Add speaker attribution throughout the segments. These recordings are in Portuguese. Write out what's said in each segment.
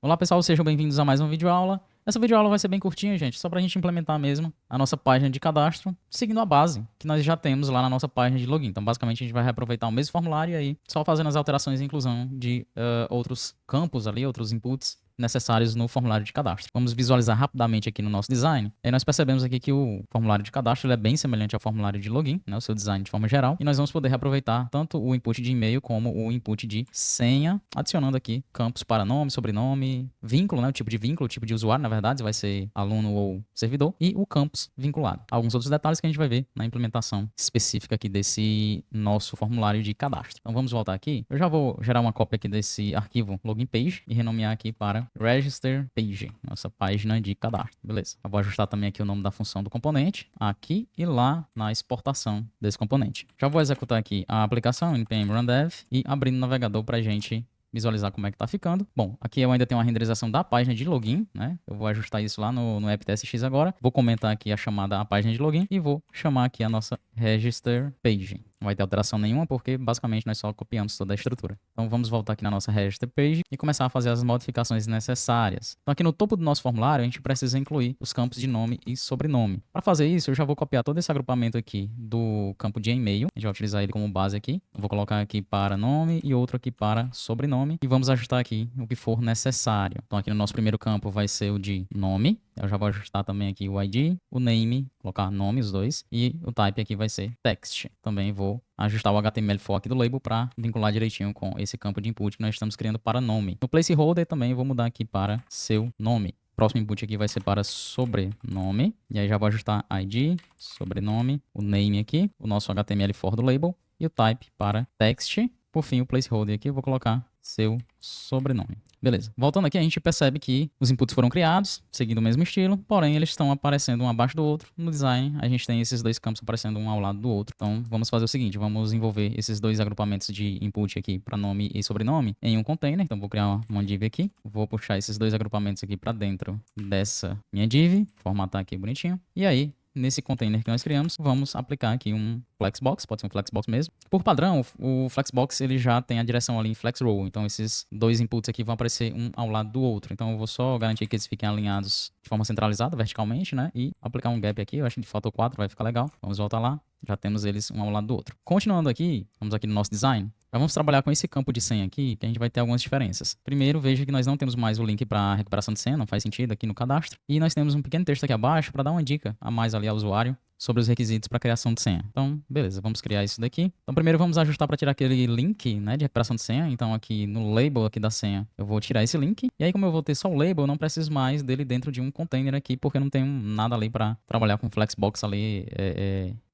Speaker 1: Olá pessoal, sejam bem-vindos a mais uma videoaula. Essa videoaula vai ser bem curtinha, gente, só pra gente implementar mesmo a nossa página de cadastro, seguindo a base que nós já temos lá na nossa página de login. Então, basicamente, a gente vai reaproveitar o mesmo formulário e aí só fazendo as alterações e inclusão de outros campos ali, outros inputs necessários no formulário de cadastro. Vamos visualizar rapidamente aqui no nosso design. E nós percebemos aqui que o formulário de cadastro ele é bem semelhante ao formulário de login, né, o seu design de forma geral. E nós vamos poder reaproveitar tanto o input de e-mail como o input de senha, adicionando aqui campos para nome, sobrenome, vínculo, né, o tipo de vínculo, o tipo de usuário, na verdade, se vai ser aluno ou servidor, e o campus vinculado. Alguns outros detalhes que a gente vai ver na implementação específica aqui desse nosso formulário de cadastro. Então vamos voltar aqui. Eu já vou gerar uma cópia aqui desse arquivo login page e renomear aqui para register page, nossa página de cadastro. Beleza. Eu vou ajustar também aqui o nome da função do componente, aqui e lá na exportação desse componente. Já vou executar aqui a aplicação npm run dev e abrindo o navegador para a gente visualizar como é que tá ficando. Bom, aqui eu ainda tenho uma renderização da página de login, né? Eu vou ajustar isso lá no app.txt agora. Vou comentar aqui a chamada à página de login e vou chamar aqui a nossa register page. Não vai ter alteração nenhuma porque basicamente nós só copiamos toda a estrutura. Então vamos voltar aqui na nossa register page e começar a fazer as modificações necessárias. Então aqui no topo do nosso formulário a gente precisa incluir os campos de nome e sobrenome. Para fazer isso eu já vou copiar todo esse agrupamento aqui do campo de e-mail. A gente vai utilizar ele como base aqui. Eu vou colocar aqui para nome e outro aqui para sobrenome e vamos ajustar aqui o que for necessário. Então aqui no nosso primeiro campo vai ser o de nome. Eu já vou ajustar também aqui o ID, o name, colocar nome, os dois, e o type aqui vai ser text. Também vou ajustar o HTML4 aqui do label para vincular direitinho com esse campo de input que nós estamos criando para nome. No placeholder também eu vou mudar aqui para seu nome. Próximo input aqui vai ser para sobrenome, e aí já vou ajustar ID, sobrenome, o name aqui, o nosso HTML4 do label, e o type para text. Por fim, o placeholder aqui eu vou colocar seu sobrenome. Beleza. Voltando aqui, a gente percebe que os inputs foram criados, seguindo o mesmo estilo, porém eles estão aparecendo um abaixo do outro. No design, a gente tem esses dois campos aparecendo um ao lado do outro. Então, vamos fazer o seguinte, vamos envolver esses dois agrupamentos de input aqui para nome e sobrenome em um container. Então, vou criar uma div aqui, vou puxar esses dois agrupamentos aqui para dentro dessa minha div, formatar aqui bonitinho. E aí, nesse container que nós criamos, vamos aplicar aqui um flexbox, pode ser um flexbox mesmo. Por padrão, o flexbox ele já tem a direção ali em flexrow, então esses dois inputs aqui vão aparecer um ao lado do outro. Então eu vou só garantir que eles fiquem alinhados de forma centralizada, verticalmente, né? E aplicar um gap aqui, eu acho que de falta 4 vai ficar legal. Vamos voltar lá, já temos eles um ao lado do outro. Continuando aqui, vamos aqui no nosso design. Vamos trabalhar com esse campo de senha aqui, que a gente vai ter algumas diferenças. Primeiro, veja que nós não temos mais o link para recuperação de senha, não faz sentido aqui no cadastro. E nós temos um pequeno texto aqui abaixo para dar uma dica a mais ali ao usuário sobre os requisitos para criação de senha. Então, beleza, vamos criar isso daqui. Então, primeiro vamos ajustar para tirar aquele link, né, de recuperação de senha. Então, aqui no label aqui da senha, eu vou tirar esse link. E aí, como eu vou ter só o label, eu não preciso mais dele dentro de um container aqui, porque eu não tenho nada ali para trabalhar com flexbox ali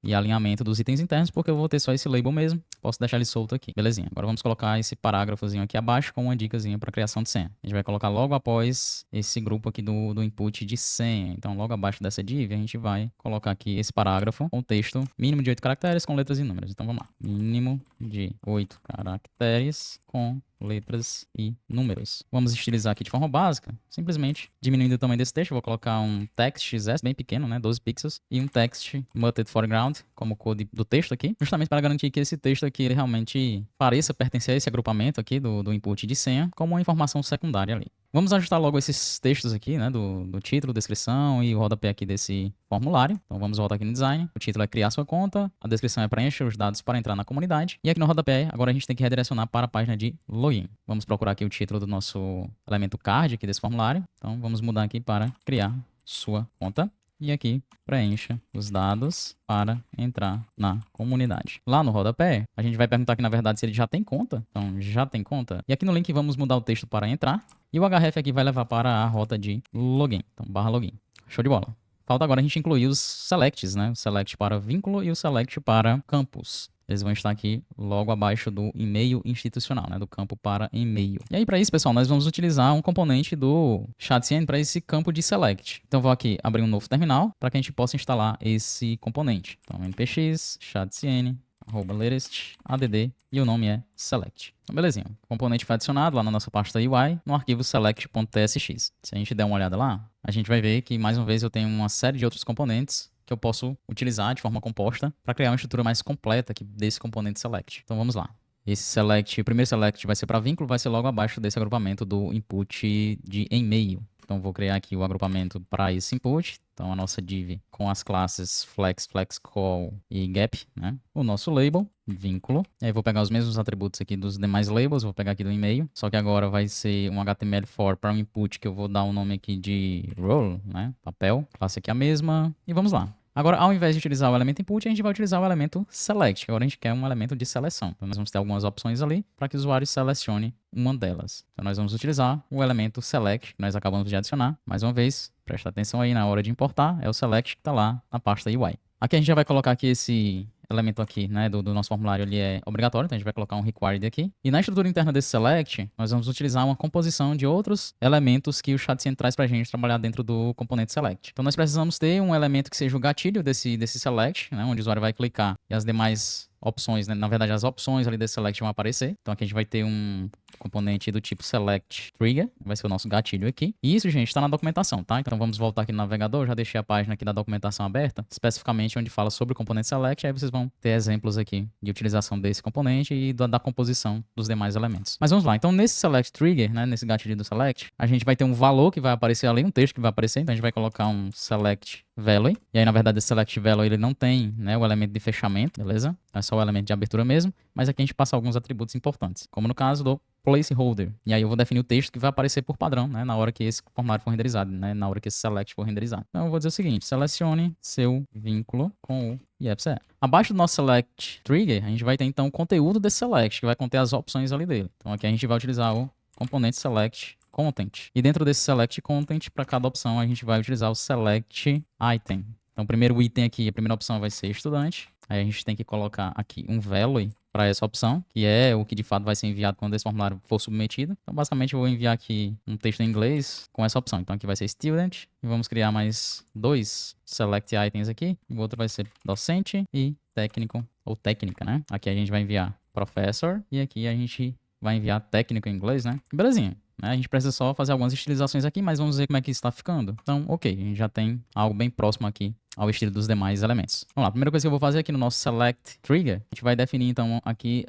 Speaker 1: e alinhamento dos itens internos, porque eu vou ter só esse label mesmo. Posso deixar ele solto aqui. Belezinha. Agora vamos colocar esse parágrafozinho aqui abaixo com uma dicasinha para criação de senha. A gente vai colocar logo após esse grupo aqui do input de senha. Então, logo abaixo dessa div, a gente vai colocar aqui esse parágrafo com texto mínimo de 8 caracteres com letras e números. Então, vamos lá. Mínimo de 8 caracteres com letras e números. Vamos estilizar aqui de forma básica, simplesmente diminuindo o tamanho desse texto. Vou colocar um text XS bem pequeno, né, 12 pixels, e um text muted foreground como code do texto aqui, justamente para garantir que esse texto aqui ele realmente pareça pertencer a esse agrupamento aqui do input de senha como uma informação secundária ali. Vamos ajustar logo esses textos aqui, né, do título, descrição e o rodapé aqui desse formulário. Então vamos voltar aqui no design. O título é criar sua conta, a descrição é preencher os dados para entrar na comunidade. E aqui no rodapé, agora a gente tem que redirecionar para a página de login. Vamos procurar aqui o título do nosso elemento card aqui desse formulário. Então vamos mudar aqui para criar sua conta. E aqui preencha os dados para entrar na comunidade. Lá no rodapé, a gente vai perguntar aqui na verdade se ele já tem conta. Então já tem conta. E aqui no link vamos mudar o texto para entrar. E o href aqui vai levar para a rota de login. Então barra login. Show de bola. Falta agora a gente incluir os selects, né? O select para vínculo e o select para campus. Eles vão estar aqui logo abaixo do e-mail institucional, né? Do campo para e-mail. E aí, para isso, pessoal, nós vamos utilizar um componente do ChatCN para esse campo de select. Então, vou aqui abrir um novo terminal para que a gente possa instalar esse componente. Então, npx, ChatCN, latest, add, e o nome é select. Então, belezinha. O componente foi adicionado lá na nossa pasta UI, no arquivo select.tsx. Se a gente der uma olhada lá, a gente vai ver que, mais uma vez, eu tenho uma série de outros componentes que eu posso utilizar de forma composta para criar uma estrutura mais completa aqui desse componente select. Então vamos lá. esse select, o primeiro select vai ser para vínculo, vai ser logo abaixo desse agrupamento do input de e-mail. Então, vou criar aqui o agrupamento para esse input. Então, a nossa div com as classes flex, flexcall e gap, né? O nosso label, vínculo. E aí, vou pegar os mesmos atributos aqui dos demais labels, vou pegar aqui do e-mail. Só que agora vai ser um HTML4 para um input que eu vou dar o nome aqui de role, né? Papel. Classe aqui a mesma. E vamos lá. Agora, ao invés de utilizar o elemento input, a gente vai utilizar o elemento select. Agora a gente quer um elemento de seleção. Então, nós vamos ter algumas opções ali para que o usuário selecione uma delas. Então, nós vamos utilizar o elemento select, que nós acabamos de adicionar. Mais uma vez, presta atenção aí na hora de importar, é o select que está lá na pasta UI. Aqui a gente já vai colocar aqui esse elemento aqui, né, do nosso formulário, ele é obrigatório, então a gente vai colocar um required aqui. E na estrutura interna desse select, nós vamos utilizar uma composição de outros elementos que o ChatCN traz pra gente trabalhar dentro do componente select. Então nós precisamos ter um elemento que seja o gatilho desse select, né, onde o usuário vai clicar e as demais opções, né? Na verdade, as opções ali desse select vão aparecer. Então aqui a gente vai ter um componente do tipo select trigger, vai ser o nosso gatilho aqui. E isso, gente, está na documentação, tá? Então vamos voltar aqui no navegador, já deixei a página aqui da documentação aberta, especificamente onde fala sobre o componente select, aí vocês vão ter exemplos aqui de utilização desse componente e da composição dos demais elementos. Mas vamos lá, então nesse select trigger, né, nesse gatilho do select, a gente vai ter um valor que vai aparecer ali, um texto que vai aparecer, então a gente vai colocar um select value, e aí na verdade esse select value ele não tem, né, o elemento de fechamento, beleza? É só o elemento de abertura mesmo, mas aqui a gente passa alguns atributos importantes, como no caso do placeholder. E aí eu vou definir o texto que vai aparecer por padrão, né, na hora que esse formulário for renderizado, né, na hora que esse select for renderizado. Então eu vou dizer o seguinte, selecione seu vínculo com o IFCE. Abaixo do nosso select trigger, a gente vai ter então o conteúdo desse select, que vai conter as opções ali dele. Então aqui a gente vai utilizar o componente select content. E dentro desse select content, para cada opção, a gente vai utilizar o select item. Então o primeiro item aqui, a primeira opção vai ser estudante. Aí a gente tem que colocar aqui um value para essa opção, que é o que de fato vai ser enviado quando esse formulário for submetido. Então, basicamente, eu vou enviar aqui um texto em inglês com essa opção. Então, aqui vai ser student, e vamos criar mais dois select items aqui. O outro vai ser docente e técnico, ou técnica, né? Aqui a gente vai enviar professor, e aqui a gente vai enviar técnico em inglês, né? Belezinha. A gente precisa só fazer algumas estilizações aqui, mas vamos ver como é que isso está ficando. Então, ok, a gente já tem algo bem próximo aqui ao estilo dos demais elementos. Vamos lá, a primeira coisa que eu vou fazer aqui no nosso select trigger, a gente vai definir então aqui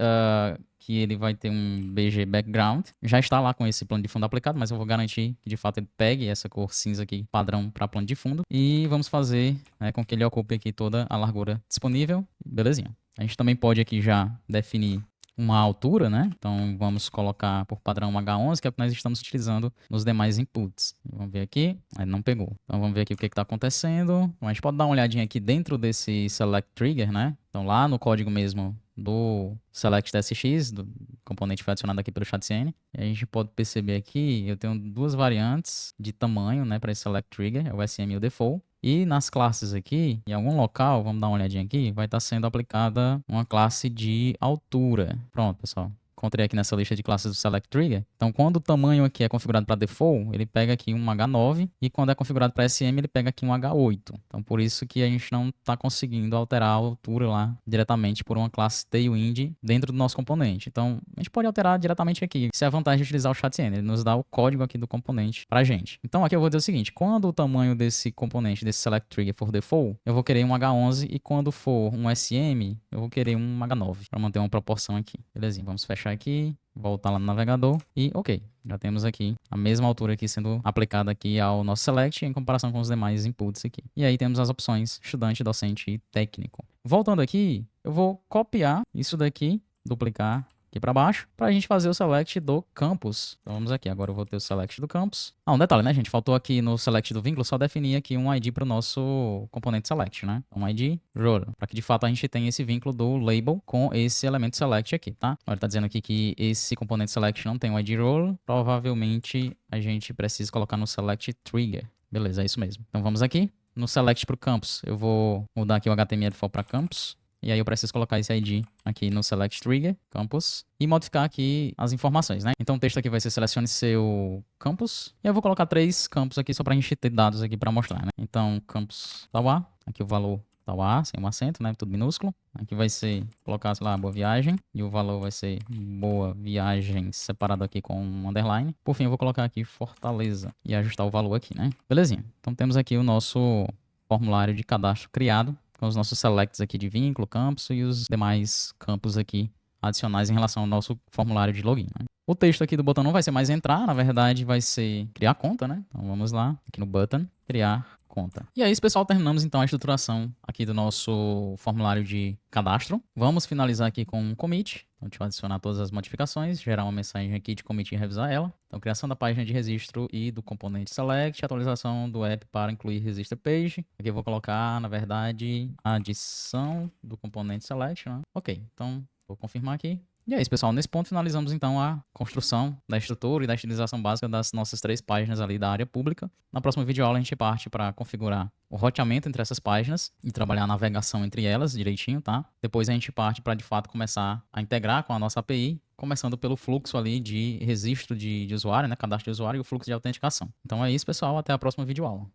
Speaker 1: que ele vai ter um BG background. Já está lá com esse plano de fundo aplicado, mas eu vou garantir que de fato ele pegue essa cor cinza aqui padrão para plano de fundo. E vamos fazer, né, com que ele ocupe aqui toda a largura disponível. Belezinha. A gente também pode aqui já definir uma altura, né? Então vamos colocar por padrão H11, que é o que nós estamos utilizando nos demais inputs. Vamos ver aqui, não pegou. Então vamos ver aqui o que está acontecendo. Então, a gente pode dar uma olhadinha aqui dentro desse select trigger, né? Então lá no código mesmo do select tsx, do componente que foi adicionado aqui pelo ChatCN, e a gente pode perceber aqui, eu tenho duas variantes de tamanho, né, para esse select trigger, é o SM e o default. E nas classes aqui, em algum local, vamos dar uma olhadinha aqui, vai estar sendo aplicada uma classe de altura. Pronto, pessoal. Encontrei aqui nessa lista de classes do Select Trigger. Então, quando o tamanho aqui é configurado para Default, ele pega aqui um H9. E quando é configurado para SM, ele pega aqui um H8. Então, por isso que a gente não está conseguindo alterar a altura lá diretamente por uma classe Tailwind dentro do nosso componente. Então, a gente pode alterar diretamente aqui. Isso é a vantagem de utilizar o ChatCN. Ele nos dá o código aqui do componente para a gente. Então, aqui eu vou dizer o seguinte. Quando o tamanho desse componente, desse Select Trigger for Default, eu vou querer um H11. E quando for um SM, eu vou querer um H9. Para manter uma proporção aqui. Belezinha, vamos fechar aqui, voltar lá no navegador e ok, já temos aqui a mesma altura aqui sendo aplicada aqui ao nosso select em comparação com os demais inputs aqui. E aí temos as opções estudante, docente e técnico. Voltando aqui, eu vou copiar isso daqui, duplicar aqui para baixo, para a gente fazer o select do campus. Então vamos aqui, agora eu vou ter o select do campus. Um detalhe, né, gente? Faltou aqui no select do vínculo só definir aqui um ID para o nosso componente select, né? Um ID role, para que de fato a gente tenha esse vínculo do label com esse elemento select aqui, tá? Agora tá dizendo aqui que esse componente select não tem um ID role, provavelmente a gente precisa colocar no select trigger. Beleza, é isso mesmo. Então vamos aqui, no select para o campus, eu vou mudar aqui o HTML para campus. E aí eu preciso colocar esse ID aqui no select trigger, campus, e modificar aqui as informações, né? Então o texto aqui vai ser selecione seu campus. E eu vou colocar 3 campos aqui só pra gente ter dados aqui pra mostrar, né? Então campus Tauá, aqui o valor Tauá, sem um acento, né? Tudo minúsculo. Aqui vai ser colocar, sei lá, boa viagem. E o valor vai ser boa viagem separado aqui com um underline. Por fim eu vou colocar aqui Fortaleza e ajustar o valor aqui, né? Belezinha. Então temos aqui o nosso formulário de cadastro criado, com os nossos selects aqui de vínculo, campus e os demais campos aqui adicionais em relação ao nosso formulário de login, né? O texto aqui do botão não vai ser mais entrar, na verdade vai ser criar conta, né? Então vamos lá, aqui no button, criar conta. E é isso, pessoal, terminamos então a estruturação aqui do nosso formulário de cadastro. Vamos finalizar aqui com um commit. Então, deixa eu adicionar todas as modificações, gerar uma mensagem aqui de commit e revisar ela. Então, criação da página de registro e do componente select, atualização do app para incluir register page. Aqui eu vou colocar, na verdade, a adição do componente select, né? Ok, então vou confirmar aqui. E é isso, pessoal. Nesse ponto, finalizamos então a construção da estrutura e da estilização básica das nossas 3 páginas ali da área pública. Na próxima videoaula, a gente parte para configurar o roteamento entre essas páginas e trabalhar a navegação entre elas direitinho, tá? Depois a gente parte para, de fato, começar a integrar com a nossa API, começando pelo fluxo ali de registro de usuário, né? Cadastro de usuário e o fluxo de autenticação. Então é isso, pessoal. Até a próxima videoaula.